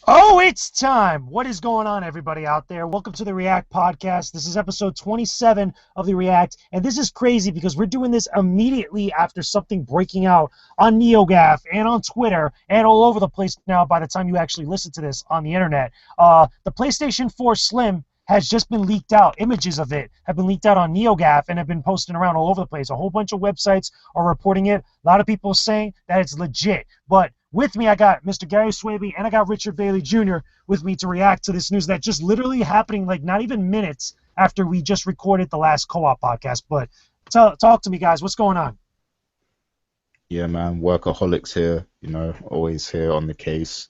Oh, it's time! What is going on, everybody out there? Welcome to the React Podcast. This is episode 27 of the React, and this is crazy because we're doing this immediately after something breaking out on NeoGAF and on Twitter and all over the place now by the time you actually listen to this on the internet. The PlayStation 4 Slim has just been leaked out. Images of it have been leaked out on NeoGAF and have been posted around all over the place. A whole bunch of websites are reporting it. A lot of people saying that it's legit, but with me, I got Mr. Gary Swaby and I got Richard Bailey Jr. with me to react to this news that just literally happening like not even minutes after we just recorded the last co-op podcast. But talk to me, guys. What's going on? Yeah, man, workaholics here, always here on the case.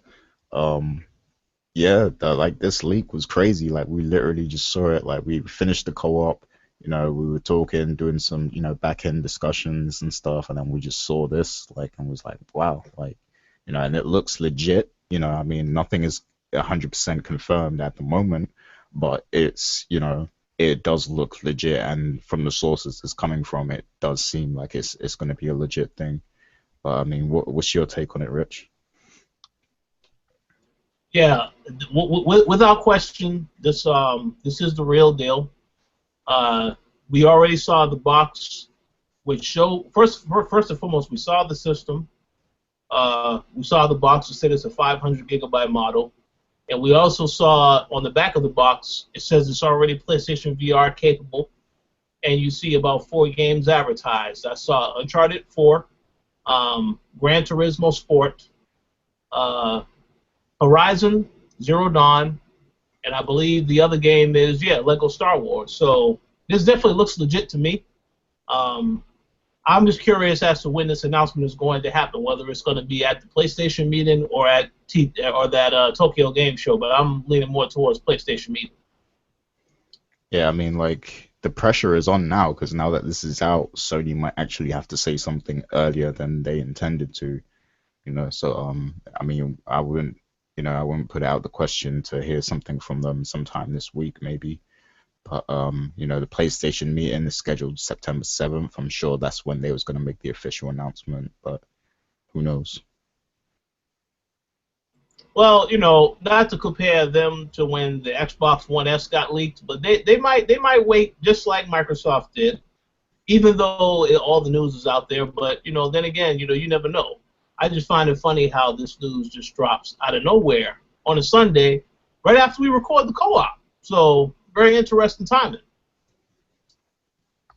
Yeah, like this leak was crazy. Like we literally just saw it. Like we finished the co-op, we were talking, doing some, back end discussions and stuff, and then we just saw this, like, and was like, wow, like, and it looks legit. I mean, nothing is 100% confirmed at the moment, but it does look legit, and from the sources it's coming from, it does seem like it's going to be a legit thing. But I mean, what's your take on it, Rich? Yeah, without question, this is the real deal. We already saw the box, which showed first and foremost, we saw the system. We saw the box that said it's a 500 gigabyte model, and we also saw on the back of the box it says it's already PlayStation VR capable, and you see about 4 games advertised. I saw Uncharted 4, Gran Turismo Sport, Horizon Zero Dawn, and I believe the other game is Lego Star Wars. So this definitely looks legit to me. I'm just curious as to when this announcement is going to happen, whether it's going to be at the PlayStation meeting or at that Tokyo Game Show. But I'm leaning more towards PlayStation meeting. Yeah, I mean, like the pressure is on now because now that this is out, Sony might actually have to say something earlier than they intended to. So I mean, I wouldn't put out the question to hear something from them sometime this week, maybe. But the PlayStation meeting is scheduled September 7th. I'm sure that's when they was going to make the official announcement, but who knows? Well, not to compare them to when the Xbox One S got leaked, but they might wait just like Microsoft did, even though all the news is out there. But then again, you never know. I just find it funny how this news just drops out of nowhere on a Sunday, right after we record the co-op. So very interesting timing.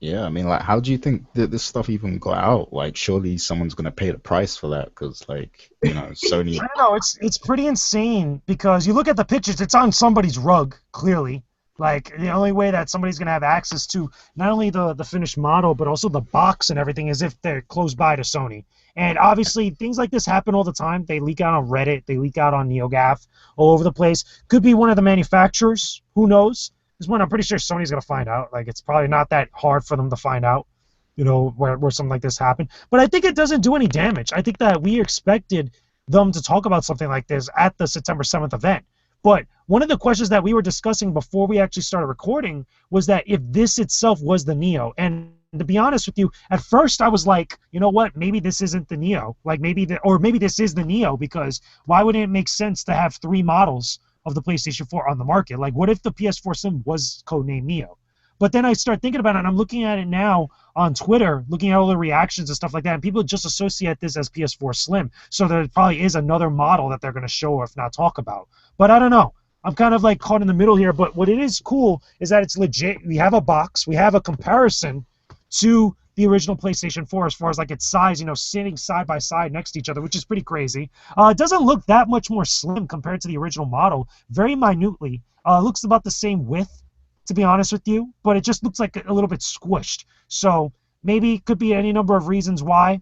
Yeah, I mean, like, how do you think that this stuff even got out? Like, surely someone's gonna pay the price for that, because, like, Sony. I don't know. It's pretty insane because you look at the pictures. It's on somebody's rug, clearly. Like, the only way that somebody's going to have access to not only the finished model, but also the box and everything is if they're close by to Sony. And obviously, things like this happen all the time. They leak out on Reddit. They leak out on NeoGAF all over the place. Could be one of the manufacturers. Who knows? This one, I'm pretty sure Sony's going to find out. Like, it's probably not that hard for them to find out, where something like this happened. But I think it doesn't do any damage. I think that we expected them to talk about something like this at the September 7th event. But one of the questions that we were discussing before we actually started recording was that if this itself was the Neo, and to be honest with you, at first I was like, you know what, maybe this isn't the Neo, like maybe this is the Neo, because why wouldn't it make sense to have 3 models of the PlayStation 4 on the market? Like, what if the PS4 Slim was codenamed Neo? But then I start thinking about it, and I'm looking at it now on Twitter, looking at all the reactions and stuff like that, and people just associate this as PS4 Slim. So there probably is another model that they're going to show or if not talk about. But I don't know. I'm kind of like caught in the middle here. But what it is cool is that it's legit. We have a box. We have a comparison to the original PlayStation 4 as far as like its size, sitting side by side next to each other, which is pretty crazy. It doesn't look that much more slim compared to the original model, very minutely. It looks about the same width, to be honest with you, but it just looks like a little bit squished. So maybe it could be any number of reasons why,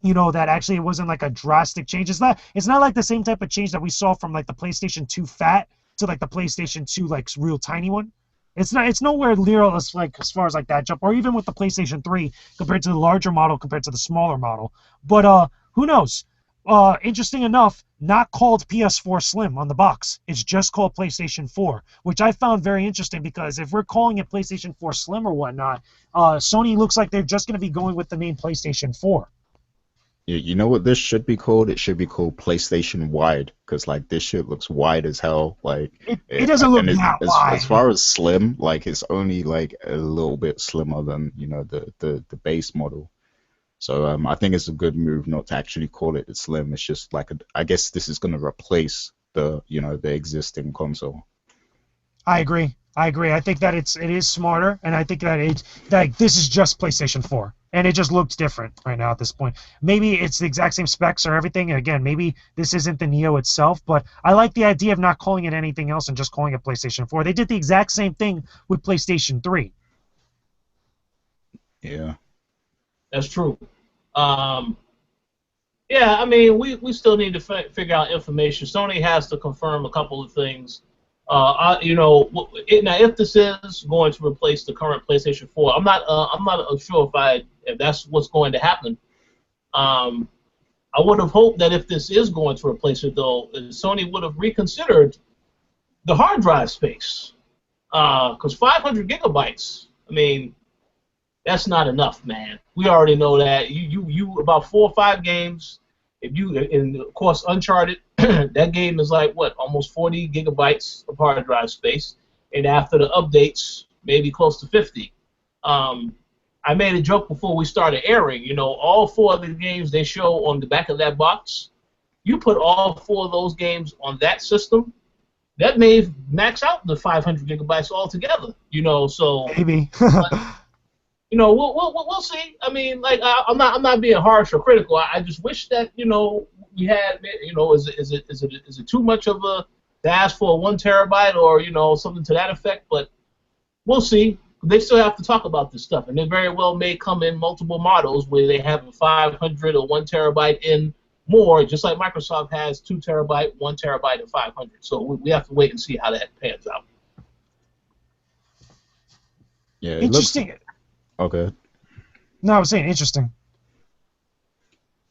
that actually it wasn't like a drastic change. It's not like the same type of change that we saw from like the PlayStation 2 Fat to like the PlayStation 2 like real tiny one. It's nowhere near as far as like that jump, or even with the PlayStation 3 compared to the larger model compared to the smaller model. But who knows? Interesting enough, not called PS4 Slim on the box. It's just called PlayStation 4, which I found very interesting because if we're calling it PlayStation 4 Slim or whatnot, Sony looks like they're just going to be going with the name PlayStation 4. You know what this should be called? It should be called PlayStation Wide, because like this shit looks wide as hell. Like, It doesn't look and that as wide. far as slim, like it's only like a little bit slimmer than the base model. So I think it's a good move not to actually call it the slim. It's just like I guess this is gonna replace the existing console. I agree. I agree. I think that it is smarter, and I think that this is just PlayStation 4, and it just looks different right now at this point. Maybe it's the exact same specs or everything. And again, maybe this isn't the Neo itself, but I like the idea of not calling it anything else and just calling it PlayStation 4. They did the exact same thing with PlayStation 3. Yeah. That's true. Um, yeah, I mean, we still need to figure out information. Sony has to confirm a couple of things. Now if this is going to replace the current PlayStation 4, I'm not sure if that's what's going to happen. I would have hoped that if this is going to replace it, though, Sony would have reconsidered the hard drive space, because 500 gigabytes. I mean, that's not enough, man. We already know that. You about 4 or 5 games. And of course Uncharted, that game is like what, almost 40 gigabytes of hard drive space, and after the updates, maybe close to 50. I made a joke before we started airing. All 4 of the games they show on the back of that box. You put all 4 of those games on that system, that may max out the 500 gigabytes altogether. So Maybe. we'll see. I mean, like, I'm not being harsh or critical. I just wish that we had, is it too much of a to ask for 1 terabyte or something to that effect? But we'll see. They still have to talk about this stuff, and it very well may come in multiple models where they have a 500 or 1 terabyte in more, just like Microsoft has 2 terabyte, 1 terabyte, and 500. So we have to wait and see how that pans out. Yeah. Interesting. Okay. No, I was saying interesting.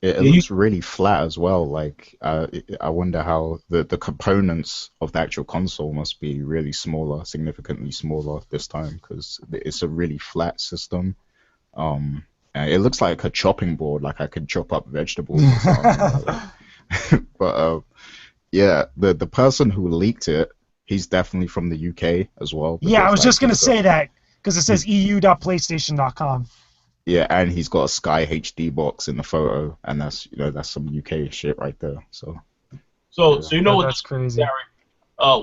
It looks really flat as well. Like, I wonder how the components of the actual console must be really smaller, significantly smaller this time, because it's a really flat system. It looks like a chopping board, like I could chop up vegetables or something. But yeah, the person who leaked it, he's definitely from the UK as well. Yeah, I was Because, just like, gonna say that because it says eu.playstation.com. yeah, and he's got a Sky HD box in the photo, and that's some UK shit right there. So you know what? That's crazy. Gary,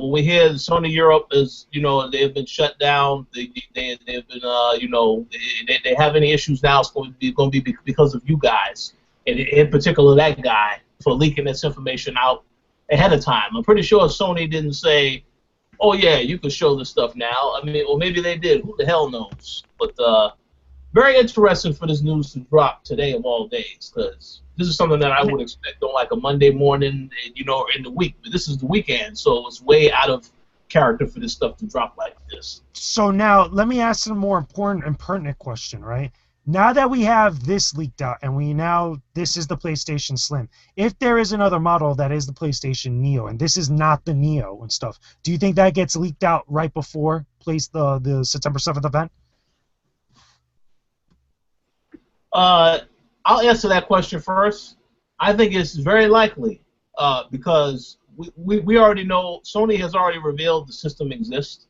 when we hear Sony Europe is, they've been shut down. They've been, they have any issues now, it's going to be because of you guys, and in particular that guy for leaking this information out ahead of time. I'm pretty sure Sony didn't say, "Oh yeah, you can show this stuff now." I mean, or maybe they did. Who the hell knows? But very interesting for this news to drop today of all days, because this is something that I would expect on like a Monday morning, in the week. But this is the weekend, so it's way out of character for this stuff to drop like this. So now let me ask a more important and pertinent question, right? Now that we have this leaked out and this is the PlayStation Slim, if there is another model that is the PlayStation Neo and this is not the Neo and stuff, do you think that gets leaked out right before the September 7th event? I'll answer that question first. I think it's very likely, because we already know Sony has already revealed the system exists.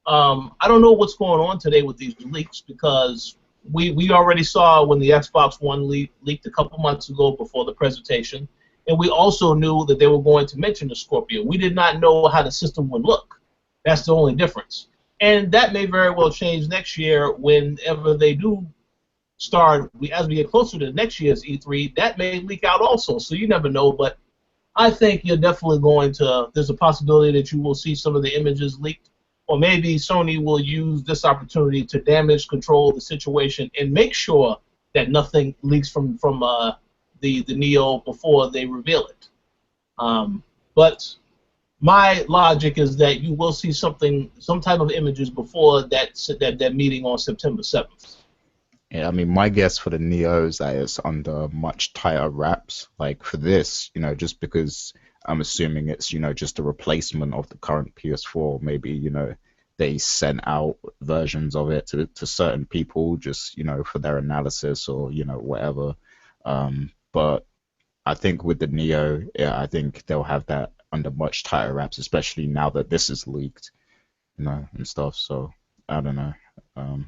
I don't know what's going on today with these leaks, because we already saw when the Xbox One leaked a couple months ago before the presentation, and we also knew that they were going to mention the Scorpio. We did not know how the system would look. That's the only difference. And that may very well change next year whenever they do start. As we get closer to next year's E3, that may leak out also. So you never know, but I think you're definitely there's a possibility that you will see some of the images leaked, or maybe Sony will use this opportunity to damage control the situation and make sure that nothing leaks from the Neo before they reveal it. But my logic is that you will see some type of images before that meeting on September 7th. yeah, I mean, my guess for the Neo is that it's under much tighter wraps. Like for this, just because I'm assuming it's just a replacement of the current PS4. Maybe they sent out versions of it to certain people just for their analysis or whatever. But I think with the Neo, yeah, I think they'll have that under much tighter wraps, especially now that this is leaked, and stuff. So I don't know.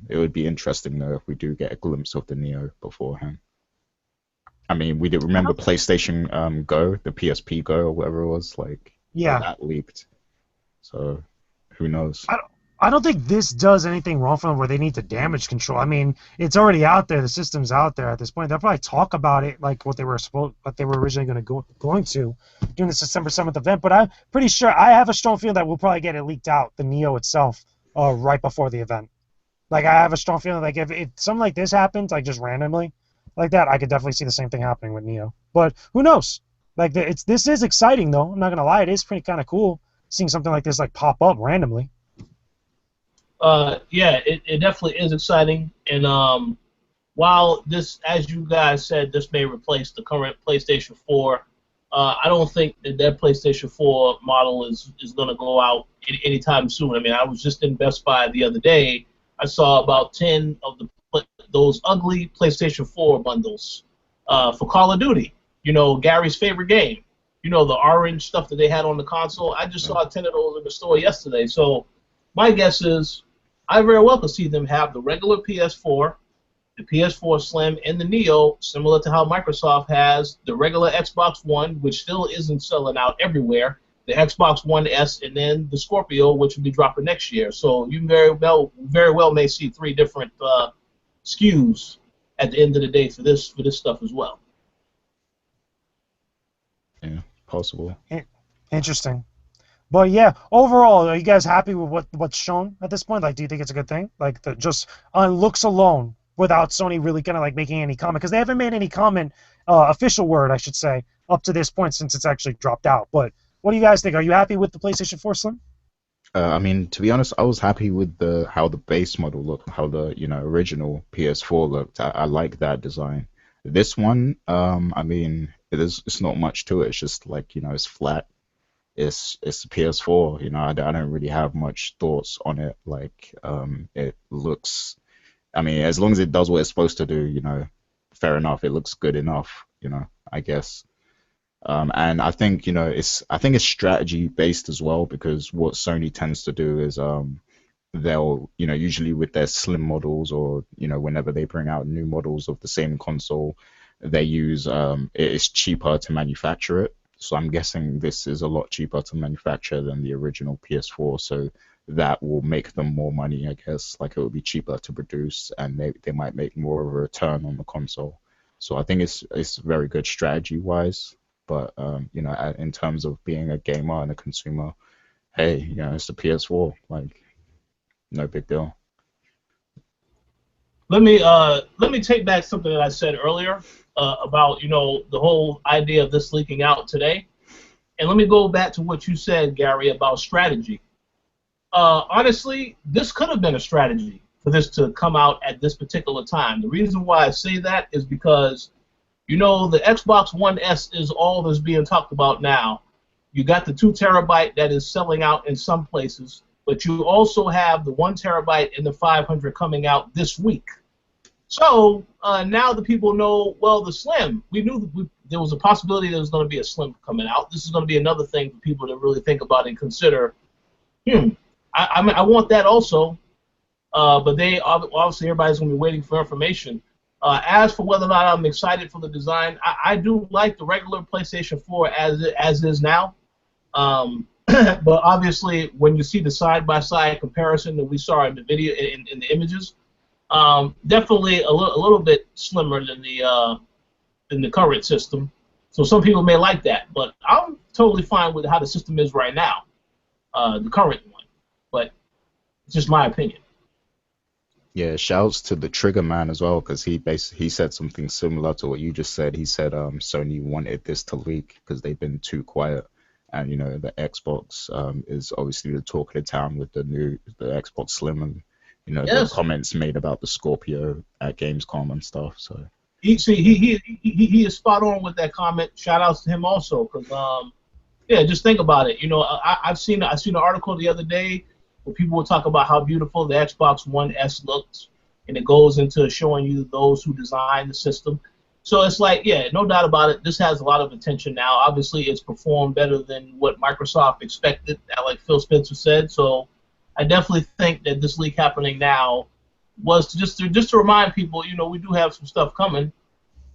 It would be interesting though if we do get a glimpse of the Neo beforehand. I mean, we did remember PlayStation Go, the PSP Go or whatever it was, like Yeah. that leaked. So who knows? I don't think this does anything wrong for them where they need to damage control. I mean, it's already out there. The system's out there at this point. They'll probably talk about it like what they were originally going to during the December 7th event. But I'm pretty sure I have a strong feeling that we'll probably get it leaked out, the Neo itself, right before the event. Like I have a strong feeling like if something like this happens, like just randomly, like that, I could definitely see the same thing happening with Neo. But who knows? Like this is exciting though. I'm not gonna lie, it is pretty kind of cool seeing something like this like pop up randomly. Yeah, it definitely is exciting. And while this, as you guys said, this may replace the current PlayStation 4, I don't think that PlayStation 4 model is going to go out anytime soon. I mean, I was just in Best Buy the other day. I saw about 10 of those ugly PlayStation 4 bundles for Call of Duty. You know, Gary's favorite game. You know, the orange stuff that they had on the console. I just saw 10 of those in the store yesterday. So my guess is I very well could see them have the regular PS4, the PS4 Slim, and the Neo, similar to how Microsoft has the regular Xbox One, which still isn't selling out everywhere, the Xbox One S, and then the Scorpio, which will be dropping next year. So you very well may see 3 different SKUs at the end of the day for this stuff as well. Yeah, possible. Interesting. But yeah, overall, are you guys happy with what's shown at this point? Like, do you think it's a good thing? Like, just on looks alone, without Sony really kind of like making any comment, because they haven't made any comment, official word, I should say, up to this point since it's actually dropped out. But what do you guys think? Are you happy with the PlayStation 4 Slim? I mean, to be honest, I was happy with how the base model looked, how the original PS4 looked. I like that design. This one, I mean, it's not much to it. It's just like it's flat. It's the PS4. I don't really have much thoughts on it. Like, it looks. I mean, as long as it does what it's supposed to do, fair enough. It looks good enough. I guess. And I think it's strategy based as well, because what Sony tends to do is they'll usually with their slim models, or whenever they bring out new models of the same console, they use it's cheaper to manufacture it. So I'm guessing this is a lot cheaper to manufacture than the original PS4, so that will make them more money, I guess. Like, it will be cheaper to produce, and they might make more of a return on the console. So I think it's very good strategy wise. But in terms of being a gamer and a consumer, hey, it's the PS4. Like, no big deal. Let me take back something that I said earlier about the whole idea of this leaking out today, and let me go back to what you said, Gary, about strategy. Honestly, this could have been a strategy for this to come out at this particular time. The reason why I say that is because the Xbox One S is all that's being talked about now. You got the 2 terabyte that is selling out in some places, but you also have the 1 terabyte and the 500 coming out this week. So now the people know, well, the Slim, we knew there was a possibility there was going to be a Slim coming out. This is going to be another thing for people to really think about and consider. I want that also, but obviously everybody's going to be waiting for information. As for whether or not I'm excited for the design, I do like the regular PlayStation 4 as is now. But obviously, when you see the side-by-side comparison that we saw in the video, in the images, definitely a little bit slimmer than the current system. So some people may like that, but I'm totally fine with how the system is right now, the current one. But it's just my opinion. Yeah, shouts to the Trigger Man as well, because he said something similar to what you just said. He said Sony wanted this to leak because they've been too quiet, and the Xbox is obviously the talk of the town with the Xbox Slim, and the comments made about the Scorpio at Gamescom and stuff. So he is spot on with that comment. Shout outs to him also, because just think about it. I've seen an article the other day where people will talk about how beautiful the Xbox One S looks, and it goes into showing you those who designed the system. So it's like, yeah, no doubt about it. This has a lot of attention now. Obviously, it's performed better than what Microsoft expected, like Phil Spencer said. So I definitely think that this leak happening now was just to remind people, we do have some stuff coming.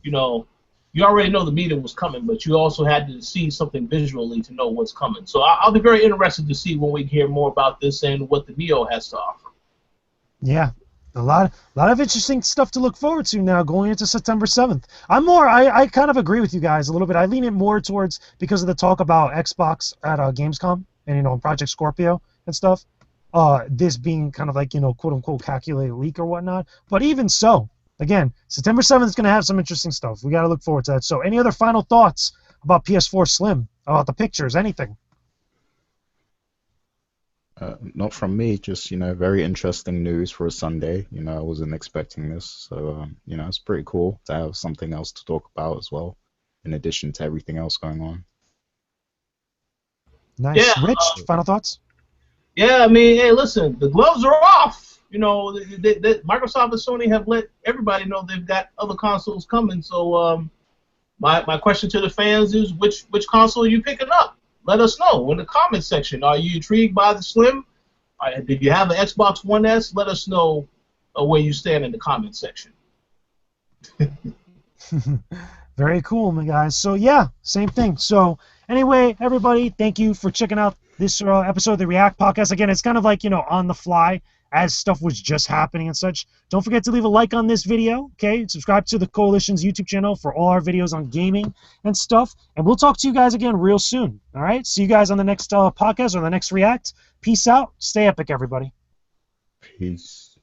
You already know the meeting was coming, but you also had to see something visually to know what's coming. So I'll be very interested to see when we hear more about this and what the Neo has to offer. Yeah, a lot of interesting stuff to look forward to now going into September 7th. I kind of agree with you guys a little bit. I lean it more towards because of the talk about Xbox at Gamescom and Project Scorpio and stuff. This being kind of like quote unquote calculated leak or whatnot. But even so, again, September 7th is going to have some interesting stuff. We got to look forward to that. So, any other final thoughts about PS4 Slim, about the pictures, anything? Not from me, just very interesting news for a Sunday. I wasn't expecting this, so it's pretty cool to have something else to talk about as well, in addition to everything else going on. Nice. Yeah, Rich, final thoughts? Yeah, I mean, hey, listen, the gloves are off. Microsoft and Sony have let everybody know they've got other consoles coming. So my question to the fans is, which console are you picking up? Let us know in the comments section. Are you intrigued by the Slim? Did you have an Xbox One S? Let us know where you stand in the comments section. Very cool, my guys. So yeah, same thing. So anyway, everybody, thank you for checking out this episode of the React Podcast. Again, it's kind of like on the fly as stuff was just happening and such. Don't forget to leave a like on this video, okay? Subscribe to the Koalition's YouTube channel for all our videos on gaming and stuff. And we'll talk to you guys again real soon. All right? See you guys on the next podcast or the next React. Peace out. Stay epic, everybody. Peace.